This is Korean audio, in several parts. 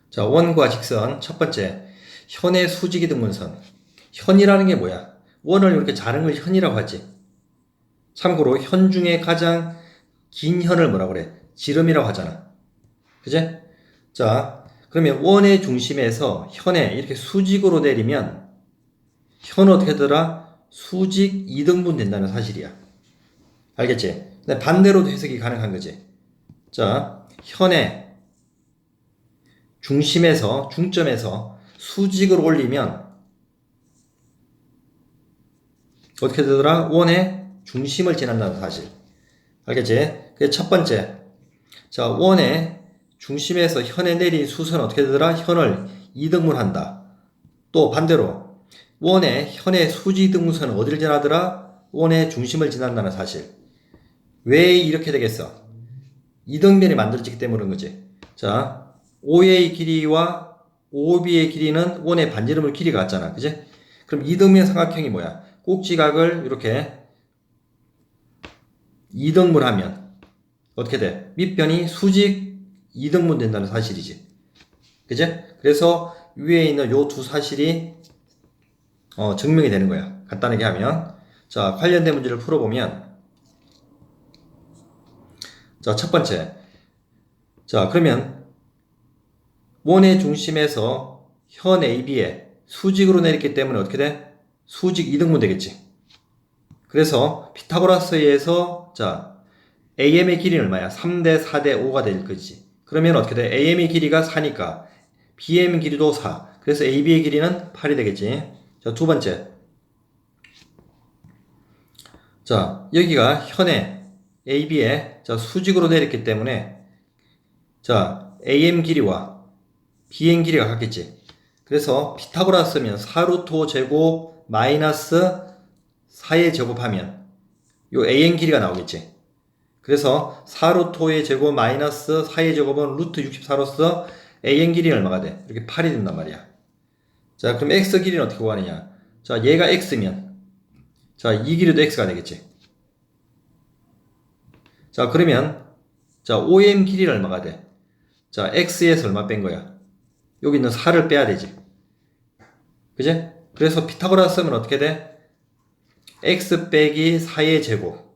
자, 원과 직선 첫 번째, 현의 수직이등분선. 현이라는 게 뭐야? 원을 이렇게 자른 걸 현이라고 하지. 참고로 현 중에 가장 긴 현을 뭐라고 그래? 지름이라고 하잖아. 그제? 자, 그러면 원의 중심에서 현에 이렇게 수직으로 내리면 현은 어떻게 되더라? 수직 이등분 된다는 사실이야. 알겠지? 근데 반대로도 해석이 가능한 거지. 자, 현의 중점에서 수직을 올리면 어떻게 되더라? 원의 중심을 지난다는 사실. 알겠지? 그게 첫 번째. 자, 원의 중심에서 현에 내린 수선은 어떻게 되더라? 현을 이등분한다. 또 반대로 원의 현의 수직이등분선은 어디를 지나더라? 원의 중심을 지난다는 사실. 왜 이렇게 되겠어? 이등변이 만들어지기 때문에 그런 거지. 자, OA의 길이와 OB의 길이는 원의 반지름의 길이가 같잖아. 그지? 그럼 이등변 삼각형이 뭐야? 꼭지각을 이렇게 이등분하면 어떻게 돼? 밑변이 수직 이등분 된다는 사실이지. 그지? 그래서 위에 있는 요 두 사실이 증명이 되는 거야. 간단하게 하면. 자, 관련된 문제를 풀어보면 자, 첫 번째. 자, 그러면 원의 중심에서 현 AB에 수직으로 내렸기 때문에 어떻게 돼? 수직 이등분 되겠지. 그래서 피타고라스에 의해서 자, AM의 길이는 얼마야? 3대 4대 5가 될 거지. 그러면 어떻게 돼? AM의 길이가 4니까 BM 길이도 4. 그래서 AB의 길이는 8이 되겠지. 자, 두 번째. 자, 여기가 현의 AB에 자, 수직으로 내렸기 때문에 자, AM 길이와 BM 길이가 같겠지. 그래서 피타고라스면 4루트 5 제곱 마이너스 4의 제곱하면 요 AM 길이가 나오겠지. 그래서 4루트 5의 제곱 마이너스 4의 제곱은 루트 64로서 AM 길이는 얼마가 돼? 이렇게 8이 된단 말이야. 자, 그럼 X 길이는 어떻게 구하느냐? 자, 얘가 X면 자, 이 길이도 X가 되겠지. 자, 그러면 자, OM 길이는 얼마가 돼? 자, X에서 얼마 뺀 거야? 여기 있는 4를 빼야 되지. 그제? 그래서 피타고라스는 어떻게 돼? X 빼기 4의 제곱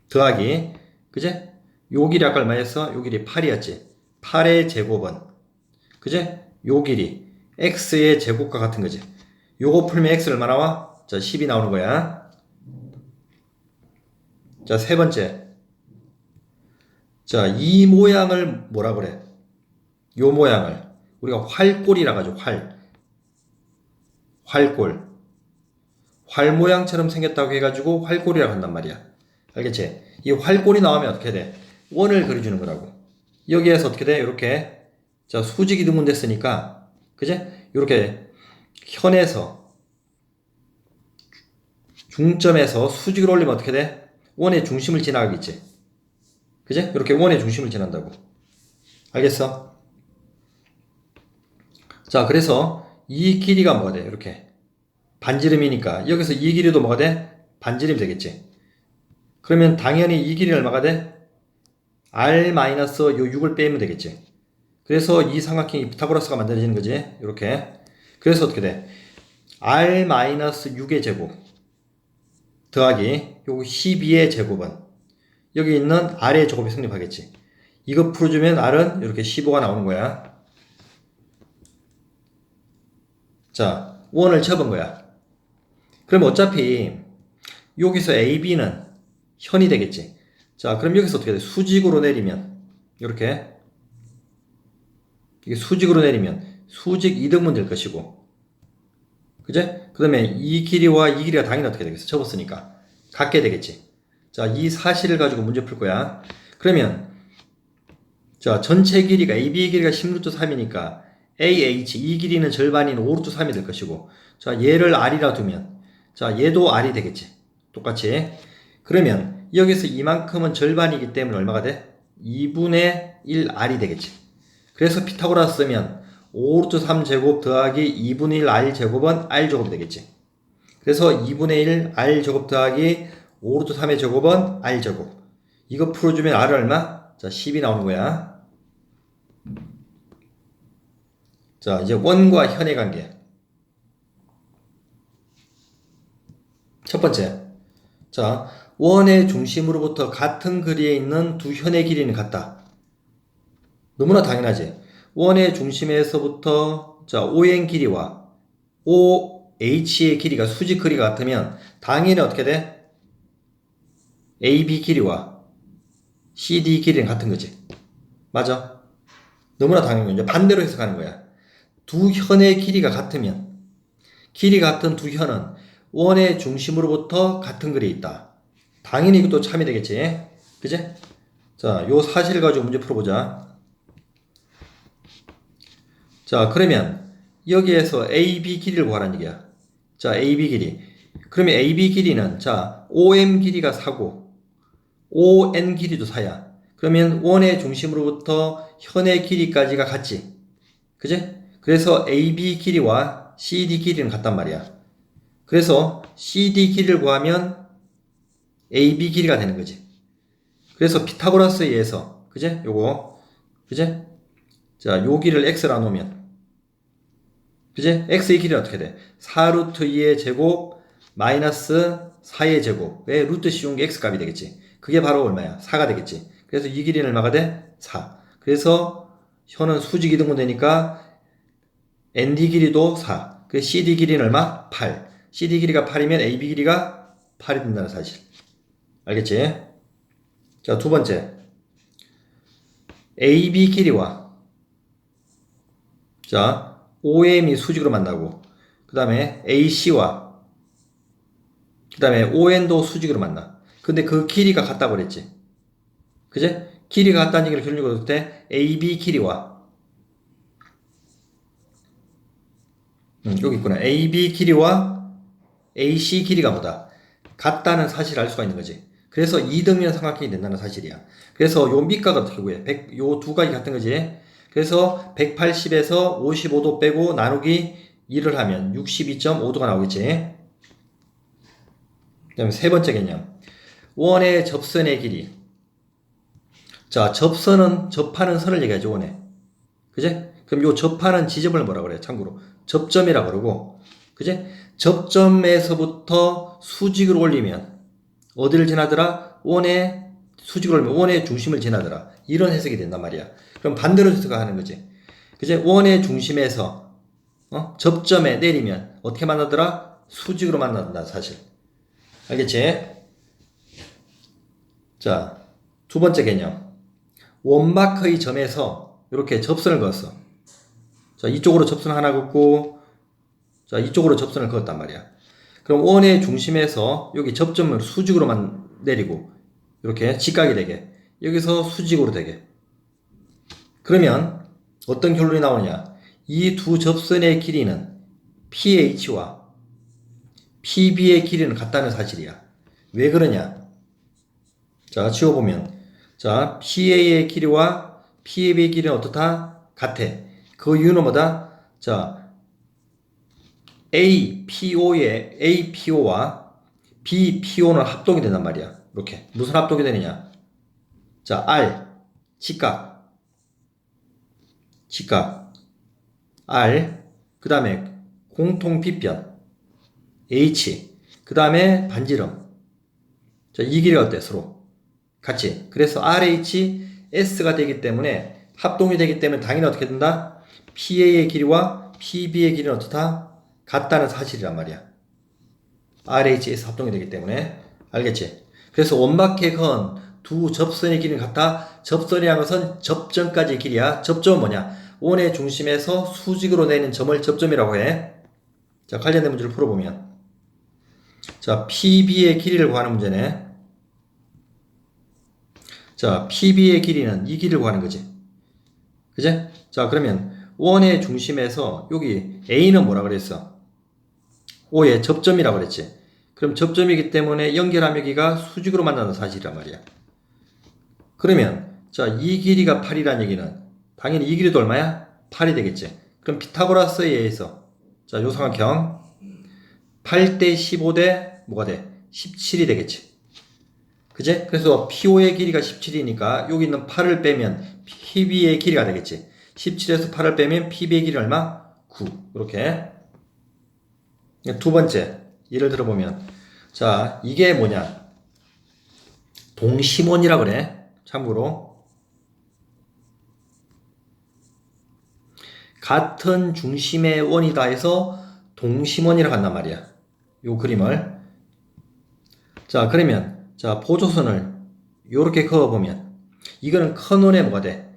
더하기 그제? 요 길이 아까 얼마였어? 요 길이 8이었지. 8의 제곱은 그제? 요 길이 X의 제곱과 같은 거지. 요거 풀면 X 얼마 나와? 자, 10이 나오는 거야. 자, 세 번째. 자, 이 모양을 뭐라 그래? 요 모양을 우리가 활골이라 가지고 활골 모양처럼 생겼다고 해가지고 활골이라고 한단 말이야. 알겠지? 이 활골이 나오면 어떻게 돼? 원을 그려주는 거라고. 여기에서 어떻게 돼? 이렇게 자, 수직이 등분됐으니까 그제? 이렇게 현에서 중점에서 수직을 올리면 어떻게 돼? 원의 중심을 지나가겠지. 그제? 이렇게 원의 중심을 지난다고. 알겠어? 자, 그래서 이 길이가 뭐가 돼? 이렇게 반지름이니까 여기서 이 길이도 뭐가 돼? 반지름이 되겠지. 그러면 당연히 이 길이 얼마가 돼? R 마이너스 요 6을 빼면 되겠지. 그래서 이 삼각형이 피타고라스가 만들어지는 거지. 이렇게. 그래서 어떻게 돼? R 마이너스 6의 제곱 더하기 요 12의 제곱은 여기 있는 R의 제곱이 성립하겠지. 이거 풀어주면 R은 이렇게 15가 나오는 거야. 자, 원을 쳐본 거야. 그럼 어차피 여기서 AB는 현이 되겠지. 자, 그럼 여기서 어떻게 돼? 수직으로 내리면 이렇게 이게 수직으로 내리면 수직 이등분 될 것이고 그제? 그 다음에 이 길이와 이 길이가 당연히 어떻게 되겠어? 접었으니까 같게 되겠지. 자, 이 사실을 가지고 문제 풀 거야. 그러면 자, 전체 길이가 AB 길이가 10루트 3이니까 AH 이 길이는 절반인 5루트 3이 될 것이고 자, 얘를 R이라 두면 자, 얘도 R이 되겠지. 똑같이. 그러면 여기서 이만큼은 절반이기 때문에 얼마가 돼? 2분의 1 R이 되겠지. 그래서 피타고라스 쓰면 5루트 3 제곱 더하기 2분의 1 R 제곱은 R 제곱이 되겠지. 그래서 2분의 1 R 제곱 더하기 5루트 3의 제곱은 R 제곱. 이거 풀어주면 R은 얼마? 자, 10이 나오는 거야. 자, 이제 원과 현의 관계. 첫 번째. 자, 원의 중심으로부터 같은 거리에 있는 두 현의 길이는 같다. 너무나 당연하지. 원의 중심에서부터 자, ON 길이와 OH의 길이가 수직 거리가 같으면 당연히 어떻게 돼? AB 길이와 CD 길이는 같은 거지. 맞아? 너무나 당연한 거야. 반대로 해석하는 거야. 두 현의 길이가 같으면 길이 같은 두 현은 원의 중심으로부터 같은 거리에 있다. 당연히 이것도 참이 되겠지. 그지? 자, 요 사실을 가지고 문제 풀어보자. 자, 그러면 여기에서 AB 길이를 구하라는 얘기야. 자, AB 길이. 그러면 AB 길이는 자, OM 길이가 4고 ON 길이도 4야. 그러면 원의 중심으로부터 현의 길이까지가 같지. 그지? 그래서 AB 길이와 CD 길이는 같단 말이야. 그래서 CD 길이를 구하면 AB 길이가 되는 거지. 그래서 피타고라스에 의해서, 그제? 요거, 그제? 자, 요 길이를 x라 놓으면, 그제? x의 길이는 어떻게 돼? 4루트 2의 제곱 마이너스 4의 제곱에 루트 씌운 게 x값이 되겠지. 그게 바로 얼마야? 4가 되겠지. 그래서 이 길이는 얼마가 돼? 4. 그래서 현은 수직 이등분 되니까 ND 길이도 4. 그 CD 길이는 얼마? 8. CD 길이가 8이면 AB 길이가 8이 된다는 사실. 알겠지? 자, 두 번째. AB 길이와 자, OM이 수직으로 만나고 그 다음에 AC와 그 다음에 ON도 수직으로 만나. 근데 그 길이가 같다고 그랬지. 그제? 길이가 같다는 얘기를 결론적으로 볼 때 AB 길이와 여기 있구나. AB 길이와 AC 길이가 뭐다? 같다는 사실을 알 수가 있는 거지. 그래서 이등변 삼각형이 된다는 사실이야. 그래서 요 밑각을 어떻게 구해? 요 두 각이 같은 거지. 그래서 180에서 55도 빼고 나누기 2를 하면 62.5도가 나오겠지. 그 다음에 세 번째 개념. 원의 접선의 길이. 자, 접하는 선을 얘기하죠, 원에. 그제? 그럼 요 접하는 지점을 뭐라 그래? 참고로. 접점이라 그러고, 그제? 접점에서부터 수직으로 올리면, 어디를 지나더라? 원의, 수직으로 올리면 원의 중심을 지나더라. 이런 해석이 된단 말이야. 그럼 반대로 해석하는 거지. 그제? 원의 중심에서, 접점에 내리면, 어떻게 만나더라? 수직으로 만난다, 사실. 알겠지? 자, 두 번째 개념. 원마크의 점에서 이렇게 접선을 그었어. 자, 이쪽으로 접선 하나 긋고, 자, 이쪽으로 접선을 그었단 말이야. 그럼 원의 중심에서 여기 접점을 수직으로만 내리고, 이렇게 직각이 되게, 여기서 수직으로 되게. 그러면 어떤 결론이 나오냐? 이 두 접선의 길이는 PH와 PB의 길이는 같다는 사실이야. 왜 그러냐? 자, 지워보면, 자, PA의 길이와 PB의 길이는 어떻다? 같아. 그 이유는 뭐다? 자, APO와 BPO는 합동이 된단 말이야. 이렇게. 무슨 합동이 되느냐? 자, R, 직각, R, 그 다음에 공통 빗변, H, 그 다음에 반지름. 자, 이 길이가 어때? 서로. 같이. 그래서 RH, S가 되기 때문에, 합동이 되기 때문에 당연히 어떻게 된다? PA의 길이와 PB의 길이는 어떻다? 같다는 사실이란 말이야. RHS 합동이 되기 때문에. 알겠지? 그래서 원박핵은 두 접선의 길이는 같다. 접선이라는 것은 접점까지의 길이야. 접점은 뭐냐? 원의 중심에서 수직으로 내는 점을 접점이라고 해. 자, 관련된 문제를 풀어보면. 자, PB의 길이를 구하는 문제네. 자, PB의 길이는 이 길이를 구하는 거지. 그제? 자, 그러면 원의 중심에서 여기 A는 뭐라 그랬어? O의 접점이라고 그랬지. 그럼 접점이기 때문에 연결함 여기가 수직으로 만나는 사실이란 말이야. 그러면 자, 이 길이가 8이란 얘기는 당연히 이 길이도 얼마야? 8이 되겠지. 그럼 피타고라스에 의해서 자, 요 삼각형 8대 15대 뭐가 돼? 17이 되겠지. 그제? 그래서 PO의 길이가 17이니까 여기 있는 8을 빼면 PB의 길이가 되겠지. 17에서 8을 빼면 PB의 길이 얼마? 9. 이렇게. 두 번째, 예를 들어보면, 자, 이게 뭐냐? 동심원이라 그래. 참고로. 같은 중심의 원이다 해서 동심원이라고 한단 말이야. 요 그림을. 자, 그러면, 자, 보조선을 요렇게 그어보면, 이거는 큰 원에 뭐가 돼?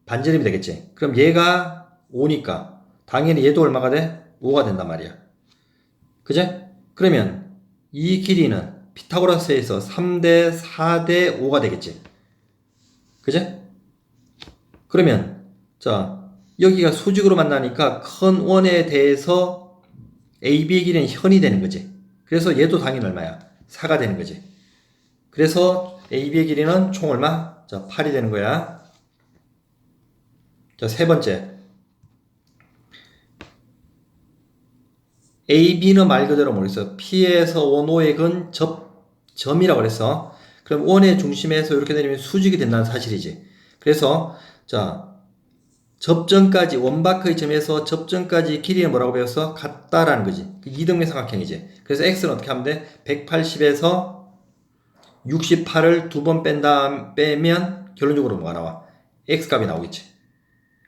반지름이 되겠지. 그럼 얘가 5니까, 당연히 얘도 얼마가 돼? 5가 된단 말이야. 그제? 그러면 이 길이는 피타고라스에서 3대 4대 5가 되겠지. 그제? 그러면 자 여기가 수직으로 만나니까 큰 원에 대해서 AB의 길이는 현이 되는 거지. 그래서 얘도 당연히 얼마야? 4가 되는 거지. 그래서 AB의 길이는 총 얼마? 자 8이 되는 거야. 자 세 번째, AB는 말 그대로 뭐랬어? P에서 온 O의 근 점이라고 그랬어. 그럼 원의 중심에서 이렇게 내리면 수직이 된다는 사실이지. 그래서 자 접점까지 원바크의 점에서 접점까지 길이는 뭐라고 배웠어? 같다라는 거지. 이등변 삼각형이지. 그래서 x는 어떻게 하면 돼? 180에서 68을 두 번 빼면 결론적으로 뭐가 나와? x 값이 나오겠지.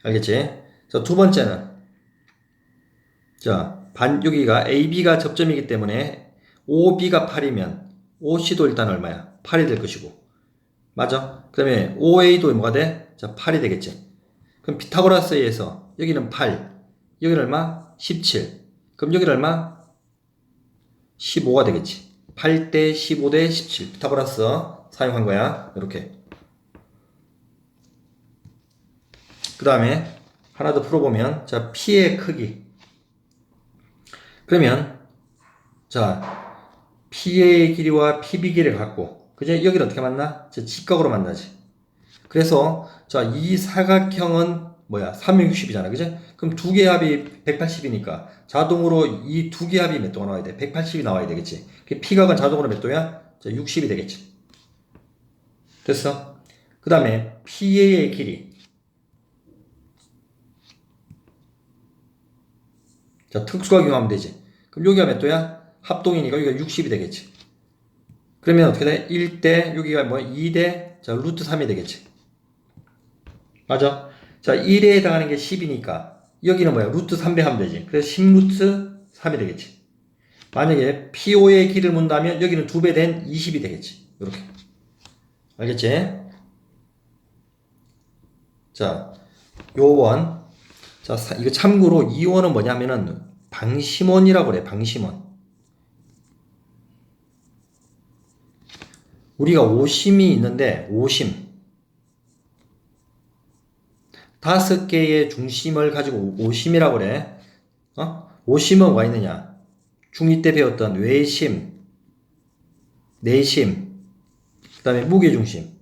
알겠지? 자, 두 번째는 자 여기가 AB가 접점이기 때문에 OB가 8이면 OC도 일단 얼마야? 8이 될 것이고. 맞아? 그 다음에 OA도 뭐가 돼? 자, 8이 되겠지. 그럼 피타고라스에서 여기는 8, 여기는 얼마? 17. 그럼 여기는 얼마? 15가 되겠지. 8대 15대 17. 피타고라스 사용한 거야. 이렇게. 그 다음에 하나 더 풀어보면 자, P의 크기. 그러면 자 P의 길이와 PB 길이를 갖고 그제 여기를 어떻게 만나? 직각으로 만나지. 그래서 자 이 사각형은 뭐야? 360이잖아. 그제? 그럼 두 개 합이 180이니까 자동으로 이 두 개 합이 몇 도가 나와야 돼? 180이 나와야 되겠지. P각은 자동으로 몇 도야? 자 60이 되겠지. 됐어? 그 다음에 PA의 길이. 자 특수가 경하면 되지. 그럼 여기가 몇 도야? 합동이니까 여기가 60이 되겠지. 그러면 어떻게 돼? 1대 여기가 뭐야? 2대 자 루트 3이 되겠지. 맞아? 자 1에 해당하는 게 10이니까 여기는 뭐야? 루트 3배 하면 되지. 그래서 10루트 3이 되겠지. 만약에 PO의 길을 문다면 여기는 2배 된 20이 되겠지. 이렇게. 알겠지? 자, 요 원. 자, 이거 참고로 이 원은 뭐냐면은 방심원이라고 그래. 방심원. 우리가 오심이 있는데 오심. 5개의 중심을 가지고 오심이라고 그래. 오심은 뭐가 있느냐? 중2 때 배웠던 외심, 내심, 그 다음에 무게중심,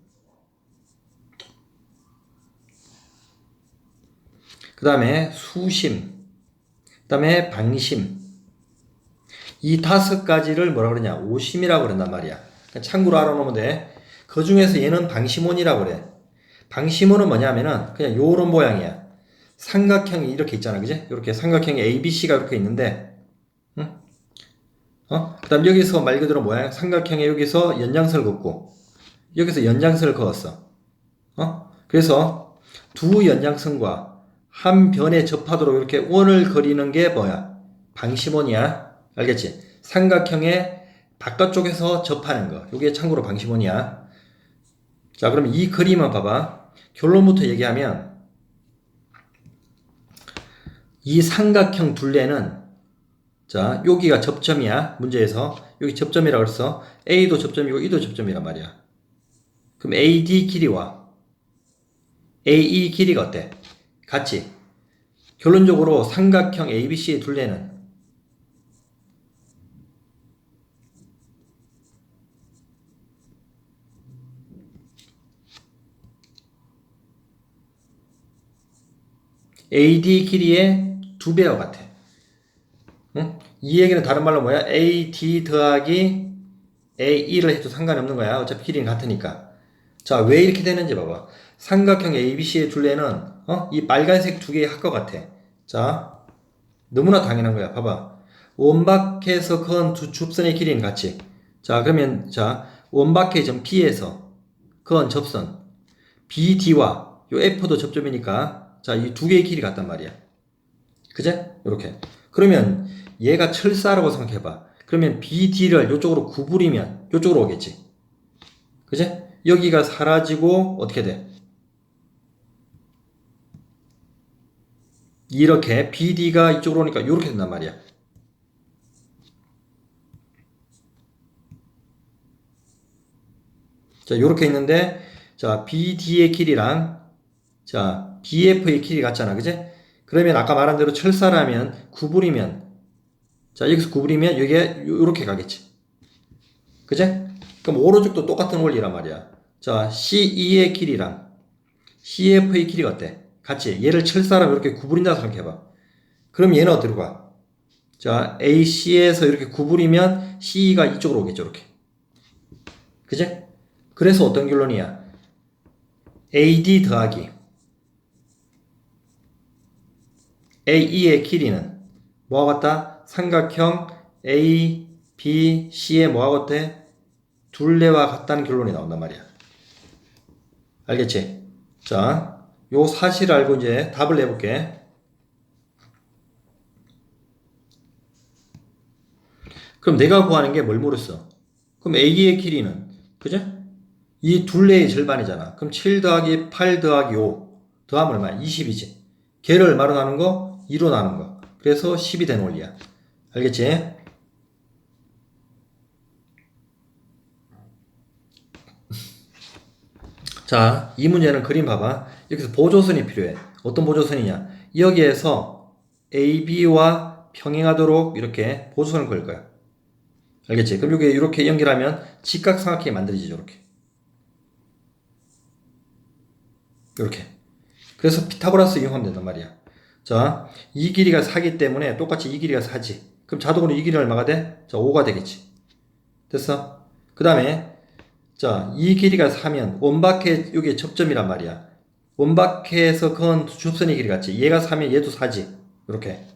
그 다음에 수심, 그 다음에 방심. 이 5가지를 뭐라 그러냐? 오심이라고 그런단 말이야. 참고로 알아놓으면 돼. 그 중에서 얘는 방심원이라고 그래. 방심원은 뭐냐면은 그냥 요런 모양이야. 삼각형이 이렇게 있잖아. 그지? 이렇게 삼각형이 ABC가 이렇게 있는데, 응? 그 다음 여기서 말 그대로 뭐야? 삼각형에 여기서 연장선을 긋고, 여기서 연장선을 그었어. 그래서 두 연장선과 한 변에 접하도록 이렇게 원을 그리는 게 뭐야? 방심원이야. 알겠지? 삼각형의 바깥쪽에서 접하는 거. 이게 참고로 방심원이야. 자, 그럼 이 그림은 봐봐. 결론부터 얘기하면 이 삼각형 둘레는 자, 여기가 접점이야. 문제에서 여기 접점이라고 했어. A도 접점이고 E도 접점이란 말이야. 그럼 AD 길이와 AE 길이가 어때? 같지? 결론적으로 삼각형 ABC의 둘레는 AD 길이의 2배와 같아. 응? 이 얘기는 다른 말로 뭐야? AD 더하기 AE를 해도 상관이 없는 거야. 어차피 길이는 같으니까. 자, 왜 이렇게 되는지 봐봐. 삼각형 ABC의 둘레는 이 빨간색 두 개의 합과 같아. 자, 너무나 당연한 거야. 봐봐. 원박해서 그은 두 접선의 길이는 같이. 자, 그러면, 자, 원박해 점 P에서 그은 접선 BD와 요 F도 접점이니까, 자, 이 두 개의 길이 같단 말이야. 그제? 요렇게. 그러면 얘가 철사라고 생각해봐. 그러면 BD를 요쪽으로 구부리면 요쪽으로 오겠지. 그제? 여기가 사라지고 어떻게 돼? 이렇게 BD가 이쪽으로 오니까 이렇게 된단 말이야. 자, 이렇게 있는데, 자, BD의 길이랑, 자, BF의 길이 같잖아. 그제? 그러면 아까 말한 대로 철사라면, 구부리면, 자, 여기서 구부리면 여기에 이렇게 가겠지. 그제? 그럼 오른쪽도 똑같은 원리란 말이야. 자, CE의 길이랑 CF의 길이가 어때? 같이. 얘를 철사라면 이렇게 구부린다 생각해봐. 그럼 얘는 어디로 가? 자, AC에서 이렇게 구부리면 CE가 이쪽으로 오겠죠. 이렇게. 그제? 그래서 어떤 결론이야? AD 더하기 AE의 길이는 뭐와 같다? 삼각형 A, B, C의 뭐와 같아? 둘레와 같다는 결론이 나온단 말이야. 알겠지? 자, 요 사실을 알고 이제 답을 내볼게. 그럼 내가 구하는 게 뭘 물었어? 그럼 A의 길이는, 그죠? 이 둘레의 절반이잖아. 그럼 7 더하기 8 더하기 5 더하면 얼마야? 20이지. 걔를 얼마로 나눈 거? 2로 나눈 거. 그래서 10이 된 원리야. 알겠지? 자, 이 문제는 그림 봐봐. 여기서 보조선이 필요해. 어떤 보조선이냐? 여기에서 AB와 평행하도록 이렇게 보조선을 그릴 거야. 알겠지? 그럼 여기 이렇게 연결하면 직각삼각형이 만들어지죠. 이렇게. 이렇게. 그래서 피타고라스 이용하면 된단 말이야. 자, 이 길이가 4기 때문에 똑같이 이 길이가 4지. 그럼 자동으로 이 길이가 얼마가 돼? 자, 5가 되겠지. 됐어? 그 다음에 자, 이 길이가 4면 원박해 여기 접점이란 말이야. 원박해에서 그은 접선의 길이 같지. 얘가 4면 얘도 4지. 이렇게.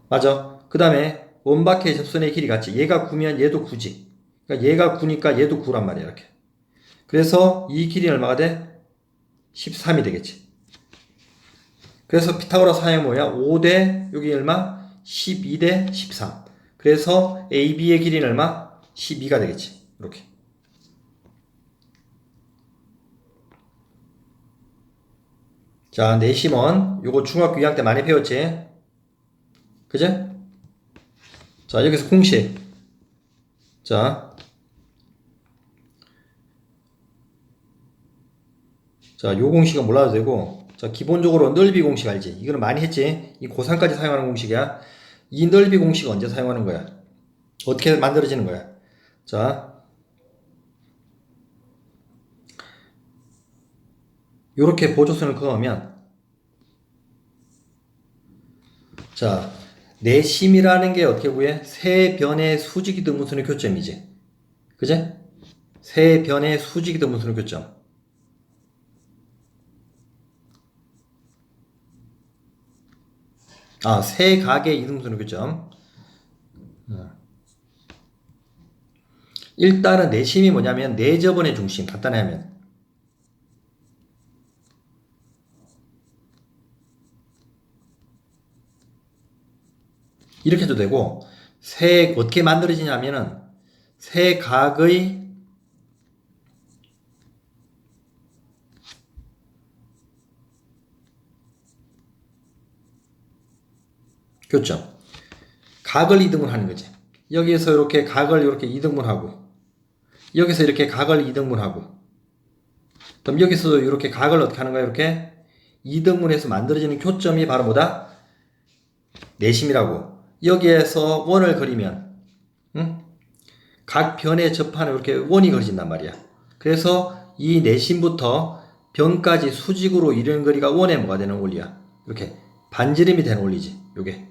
맞아. 그 다음에 원박해 접선의 길이 같지. 얘가 9면 얘도 9지. 그러니까 얘가 9니까 얘도 9란 말이야. 이렇게. 그래서 이 길이 얼마가 돼? 13이 되겠지. 그래서 피타고라스 사형이 뭐야? 5대 여기 얼마? 12대 13. 그래서 AB의 길이는 얼마? 12가 되겠지. 이렇게. 자, 내심원. 요거 중학교 2학년 때 많이 배웠지? 그제? 자, 여기서 공식. 자, 요 공식은 몰라도 되고, 자, 기본적으로 넓이 공식 알지? 이거는 많이 했지? 이 고3까지 사용하는 공식이야. 이 넓이 공식은 언제 사용하는 거야? 어떻게 만들어지는 거야? 자, 요렇게 보조선을 그으면, 자, 내심이라는 게 어떻게 구해? 세 변의 수직이 등분선의 교점이지. 그제? 세 변의 수직이 등분선의 교점. 아, 세 각의 이등분선의 교점. 일단은 내심이 뭐냐면 내접원의 중심. 간단히 하면. 이렇게 해도 되고, 어떻게 만들어지냐면은, 세 각의 교점. 각을 이등분하는 거지. 여기에서 이렇게 각을 이렇게 이등분하고, 여기서 이렇게 각을 이등분하고, 그럼 여기서도 이렇게 각을 어떻게 하는 거야? 이렇게 이등분해서 만들어지는 교점이 바로 뭐다? 내심이라고. 여기에서 원을 그리면, 응? 각 변에 접하는 이렇게 원이 그려진단 말이야. 그래서 이 내심부터 변까지 수직으로 이르는 거리가 원의 뭐가 되는 원리야. 이렇게 반지름이 되는 원리지. 요게.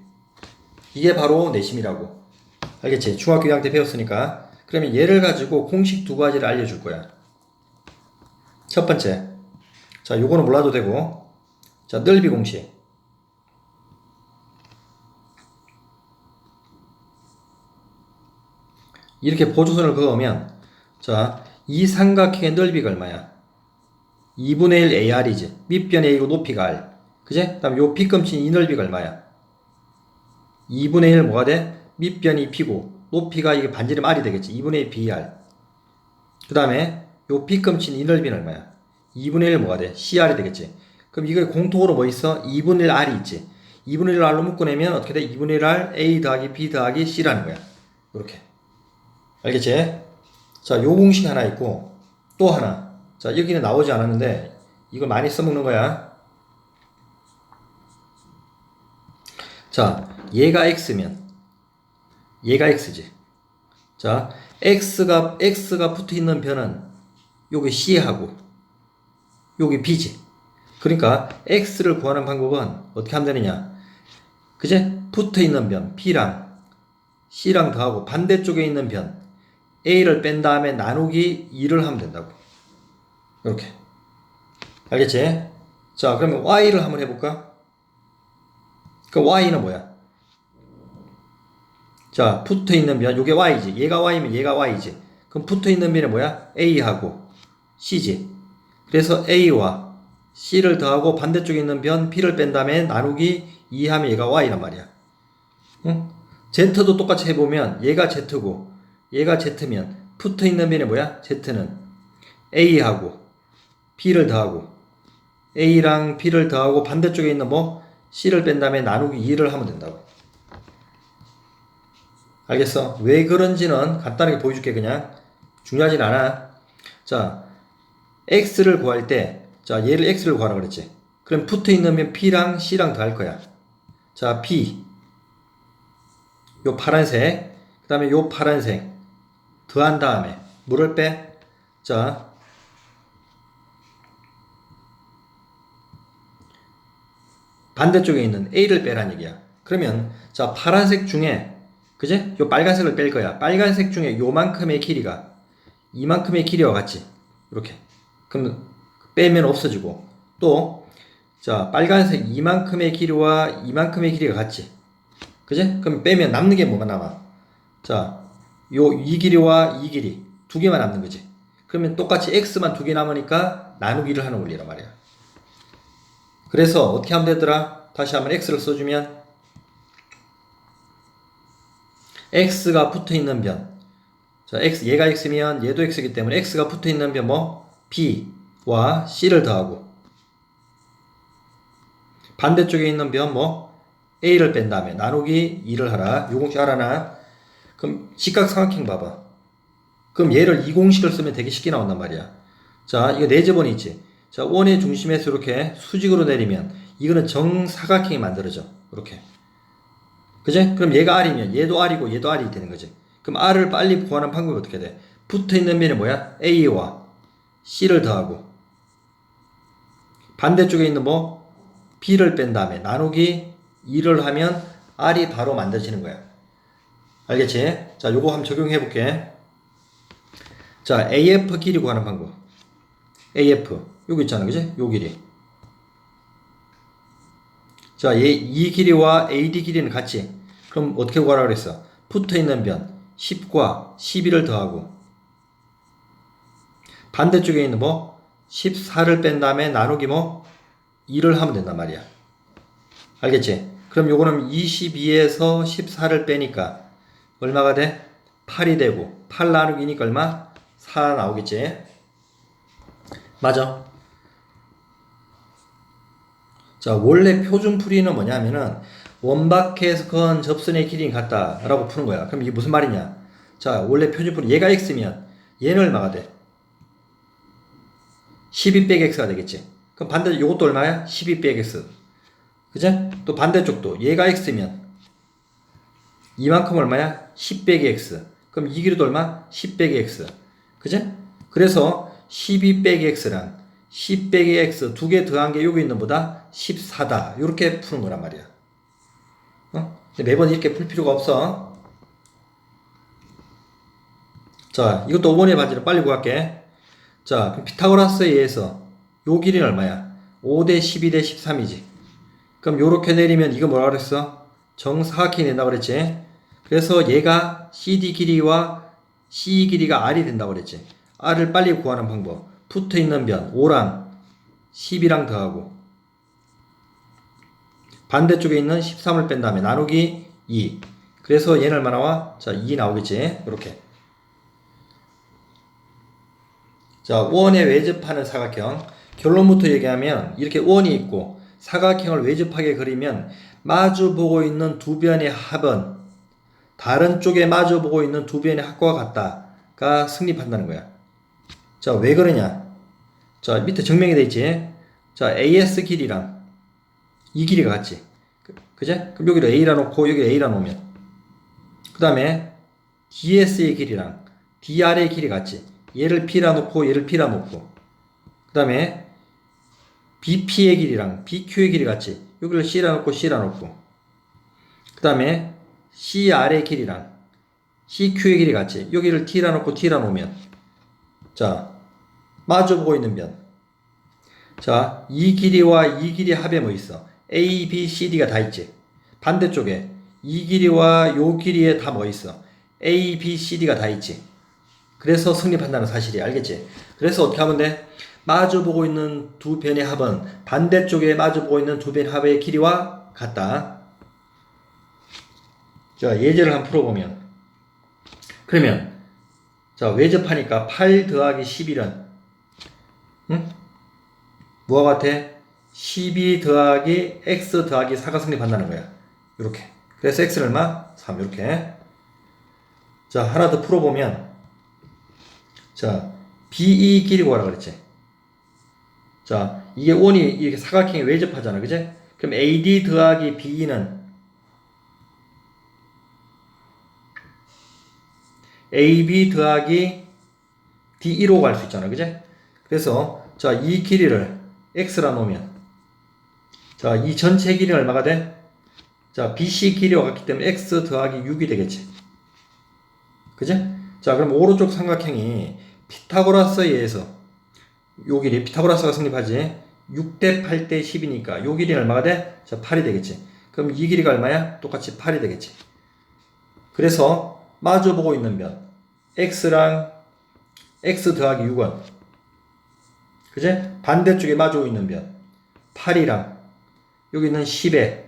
이게 바로 내심이라고. 알겠지? 중학교 2학년 때 배웠으니까. 그러면 얘를 가지고 공식 두 가지를 알려줄 거야. 첫 번째. 자, 요거는 몰라도 되고. 자, 넓이 공식. 이렇게 보조선을 그으면, 자, 이 삼각형의 넓이가 얼마야? 2분의 1 AR이지. 밑변 A고 높이가 R. 그지? 그 다음에 요 B금친 이 넓이가 얼마야? 2분의 1 뭐가 돼? 밑변이 B고, 높이가 이게 반지름 R이 되겠지. 2분의 1 BR. 그 다음에 요 B금친 이 넓이는 얼마야? 2분의 1 뭐가 돼? CR이 되겠지. 그럼 이거 공통으로 뭐 있어? 2분의 1 R이 있지. 2분의 1 R로 묶어내면 어떻게 돼? 2분의 1 R A 더하기 B 더하기 C라는 거야. 이렇게. 알겠지? 자, 요 공식 하나 있고, 또 하나. 자, 여기는 나오지 않았는데, 이거 많이 써먹는 거야. 자, 얘가 X면, 얘가 X지. 자, X가 붙어 있는 변은, 요게 C하고, 요게 B지. 그러니까, X를 구하는 방법은 어떻게 하면 되느냐. 그제? 붙어 있는 변, B랑 C랑 더하고, 반대쪽에 있는 변, A를 뺀 다음에 나누기 2를 하면 된다고. 이렇게. 알겠지? 자, 그러면 Y를 한번 해볼까? 그 Y는 뭐야? 자, 붙어 있는 변, 요게 Y지. 얘가 Y면 얘가 Y지. 그럼 붙어 있는 변이 뭐야? A하고 C지. 그래서 A와 C를 더하고 반대쪽에 있는 변 B를 뺀 다음에 나누기 2 하면 얘가 Y란 말이야. 응? Z도 똑같이 해보면 얘가 Z고 얘가 Z면 붙어 있는 변이 뭐야? Z는 A하고 B를 더하고 A랑 B를 더하고 반대쪽에 있는 뭐 C를 뺀 다음에 나누기 2를 하면 된다고. 알겠어? 왜 그런지는 간단하게 보여줄게. 그냥 중요하진 않아. 자, X를 구할 때, 자, 얘를 X를 구하라 그랬지. 그럼 붙어 있는 면 P랑 C랑 더할 거야. 자, P 요 파란색, 그 다음에 요 파란색 더한 다음에 뭐를 빼? 자, 반대쪽에 있는 A를 빼란 얘기야. 그러면 자, 파란색 중에 그제? 요 빨간색을 뺄 거야. 빨간색 중에 요만큼의 길이가 이만큼의 길이와 같지. 이렇게. 그럼 빼면 없어지고 또 자, 빨간색 이만큼의 길이와 이만큼의 길이가 같지. 그제? 그럼 빼면 남는 게 뭐가 남아? 자, 요 이 길이와 이 길이 두 개만 남는 거지. 그러면 똑같이 x만 두 개 남으니까 나누기를 하는 원리란 말이야. 그래서 어떻게 하면 되더라? 다시 한번 x를 써주면 x가 붙어있는 변. 자, 얘가 x면 얘도 x이기 때문에 x가 붙어있는 변 뭐? b와 c를 더하고 반대쪽에 있는 변 뭐? a를 뺀 다음에 나누기 2를 하라. 요 공식 알아나? 그럼 직각삼각형 봐봐. 그럼 얘를 이 공식을 쓰면 되게 쉽게 나온단 말이야. 자, 이거 네제번이 있지. 자, 원의 중심에서 이렇게 수직으로 내리면 이거는 정사각형이 만들어져. 이렇게. 그지? 그럼 얘가 R이면 얘도 R이고 얘도 R이 되는 거지. 그럼 R을 빨리 구하는 방법이 어떻게 돼? 붙어 있는 면이 뭐야? A와 C를 더하고 반대쪽에 있는 뭐? B를 뺀 다음에 나누기 2를 하면 R이 바로 만들어지는 거야. 알겠지? 자, 요거 한번 적용해 볼게. 자, AF 길이 구하는 방법. AF. 요거 있잖아. 그지? 요 길이. 자, 이 길이와 AD 길이는 같지? 그럼 어떻게 구하라 그랬어? 붙어 있는 변 10과 12를 더하고 반대쪽에 있는 뭐 14를 뺀 다음에 나누기 뭐 2를 하면 된단 말이야. 알겠지? 그럼 요거는 22에서 14를 빼니까 얼마가 돼? 8이 되고 8 나누기니까 얼마? 4 나오겠지? 맞아. 자, 원래 표준풀이는 뭐냐면은 원박해서 건 접선의 길이는 같다 라고 푸는 거야. 그럼 이게 무슨 말이냐? 자, 원래 표준풀이 얘가 x면 얘는 얼마가 돼? 12 빼기 x가 되겠지. 그럼 반대쪽 요것도 얼마야? 12 빼기 x. 그죠? 또 반대쪽도 얘가 x면 이만큼 얼마야? 10 빼기 x. 그럼 이 길이도 얼마? 10 빼기 x. 그죠? 그래서 12 빼기 x랑 10 빼기 x 두 개 더한 게 여기 있는 보다 14다. 이렇게 푸는 거란 말이야. 매번 이렇게 풀 필요가 없어. 자, 이것도 5번의 반지를 빨리 구할게. 자, 그럼 피타고라스에 의해서 요 길이는 얼마야? 5대 12대 13이지. 그럼 요렇게 내리면 이거 뭐라 그랬어? 정사각형이 된다고 그랬지. 그래서 얘가 CD 길이와 CE 길이가 R이 된다고 그랬지. R을 빨리 구하는 방법. 붙어 있는 변 5랑 10이랑 더하고 반대쪽에 있는 13을 뺀 다음에 나누기 2. 그래서 얘는 얼마 나와? 자, 2 나오겠지. 이렇게. 자, 원에 외접하는 사각형. 결론부터 얘기하면 이렇게 원이 있고 사각형을 외접하게 그리면 마주보고 있는 두 변의 합은 다른 쪽에 마주보고 있는 두 변의 합과 같다가 성립한다는 거야. 자, 왜 그러냐? 자, 밑에 증명이 돼 있지. 자, AS 길이랑 이 길이가 같지. 그제? 그럼 여기를 A라 놓고 여기 A라 놓으면 그 다음에 DS의 길이랑 DR의 길이 같지. 얘를 P라 놓고 얘를 P라 놓고 그 다음에 BP의 길이랑 BQ의 길이 같지. 여기를 C라 놓고 C라 놓고 그 다음에 CR의 길이랑 CQ의 길이 같지. 여기를 T라 놓고 T라 놓으면 자, 마주보고 있는 변. 자, 이 길이와 이 길이 합에 뭐 있어? A, B, C, D가 다 있지. 반대쪽에 이 길이와 요 길이에 다 뭐 있어? A, B, C, D가 다 있지. 그래서 성립한다는 사실이 알겠지? 그래서 어떻게 하면 돼? 마주보고 있는 두 변의 합은 반대쪽에 마주보고 있는 두 변의 합의 길이와 같다. 자, 예제를 한번 풀어보면 그러면 자, 외접하니까 8 더하기 11은 응? 뭐와 같아? 12 더하기 x 더하기 4가 성립한다는 거야. 이렇게. 그래서 x는 얼마? 3 이렇게. 자, 하나 더 풀어보면 자, BE 길이 구하라 그랬지. 자, 이게 원이 이렇게 사각형에 외접하잖아. 그지? 그럼 AD 더하기 BE는 AB 더하기 D1로 갈 수 있잖아. 그지? 그래서 자, 이 길이를 x라 놓으면 자, 이 전체 길이는 얼마가 돼? 자, BC 길이와 같기 때문에 x 더하기 6이 되겠지. 그지? 자, 그럼 오른쪽 삼각형이 피타고라스에 의해서 요 길이 피타고라스가 성립하지. 6대 8대 10이니까 요 길이는 얼마가 돼? 자, 8이 되겠지. 그럼 이 길이가 얼마야? 똑같이 8이 되겠지. 그래서 마주보고 있는 변 x랑 x 더하기 6은 그제? 반대쪽에 마주보고 있는 변 8이랑 여기 있는 10의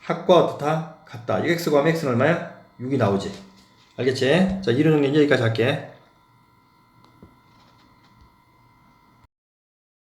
합과 어떻다? 같다. x 곱하면 x는 얼마야? 6이 나오지. 알겠지? 자, 이런 정리 여기까지 할게.